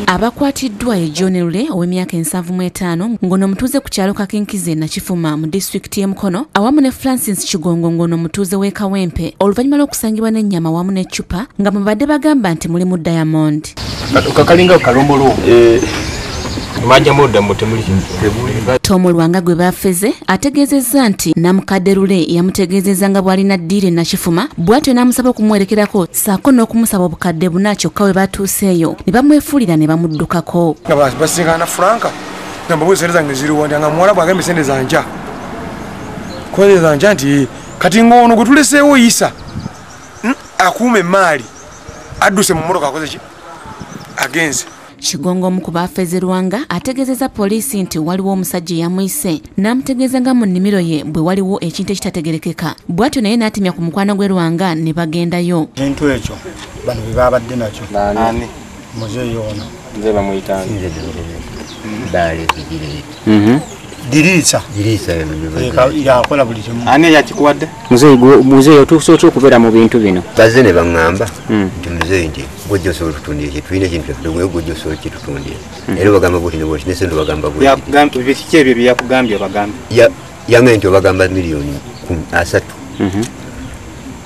Abakwatiddwa ye John Lule ow'emyaka 75 ngono mutuuze ku kyalo Kakinkize na Kifuma mu disitulikiti y'e Mukono awamu ne Francis Kigongo ngono mutuuze w'e Kawempe oluvannyuma lw'okusangibwa n'ennyama wamu n'eccupa nga mubadde bagamba nti mulimu Diamond. Kakalinga kalombolo maja moda mutemuli kintu. Tomu Lwanga gwe Bafeze ategeezezza nti Namukadde Lule yamutegeezezza nga bw'alina ddiire na Kifuma bw'atyo n'amusaba okumwerekerako ssaako n'okumusaba obukadde buna kyokka we batuuseeyo ne bamwefuulira ne bamuddukako. Nga basingana Franka nga mbabuzere zange ziriwo nga muwala bw'agamba esente zanja koze zanja nti kati ngono gwe tuleseewo Isa akuume emaali adduse mu mmotoka akoze ki agenze. Kigongo omu ku Bafeze Lwanga ategeezezza poliisi nti waliwo omusajja eyamuyise n'amutegeeza nga mu nnimiro ye bwe waliwo ekintu ekitategerekeka bw'atyo naye n'atemya ku mukwano gwe Lwanga ne bagendayo. Ekintu ekyo bano bwe babadde nakyo Nani? muzeeyi ono Nze bamuyitanga. Dirisa yakola buli kimu. Ani yakikuwadde? Muzeeyi otuusa okubeera mu bintu bino. Bazze ne baŋŋamba nti muzeeyi nti gojja osobola otutundira ekyo tulina ekintu kyaffe gwe gojja osobola kitutundira era bagamba bwoti ne bwoti ne sente bagamba bwoti. Biki ebyo bye yakugambye obagambye? Yangaye nti obagamba miliyoni 3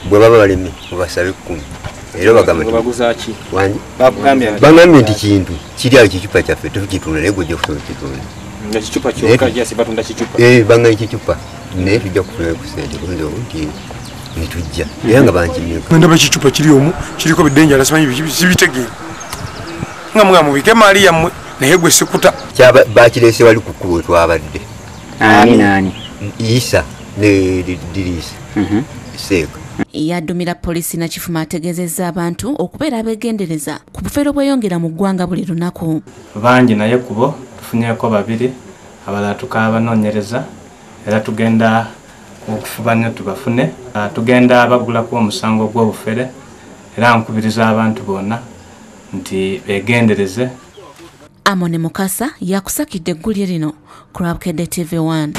bwe baba baleme obasabe 10 era bagamba baguzaaki bagambye nti kintu kiri awo kicupa kyaffe tukitunda naye gojja okusobola kitunda. Ekicupa kyokka jasi batunda kicupa. Banga kicupa naye tujja kufuna ku sente kunze nti nitujja era nga bankimyeka. Ndaba kicupa kiri omu kiriko bidenja nasimanyi bitegeera nga mubike maali yammwe naye gwe sikuta. Bakireese wali ku kkubo twabadde. Nani? Isa ne Dirisa Seeka. Yaddumira poliisi na Kifuma ategeezezza abantu okubeera abeegendereza ku bufere obweyongera mu ggwanga buli lunaku. Bangi naye kubo tufunyeeko 2 abalala tukabanoonyereza era tugenda okufubanya tubafune. Tugenda bagulako omusango gw'obufere era nkubiriza abantu bonna nti beegendereze. Amone Mukasa yakusakidde eggulire lino ku Bukedde TV 1.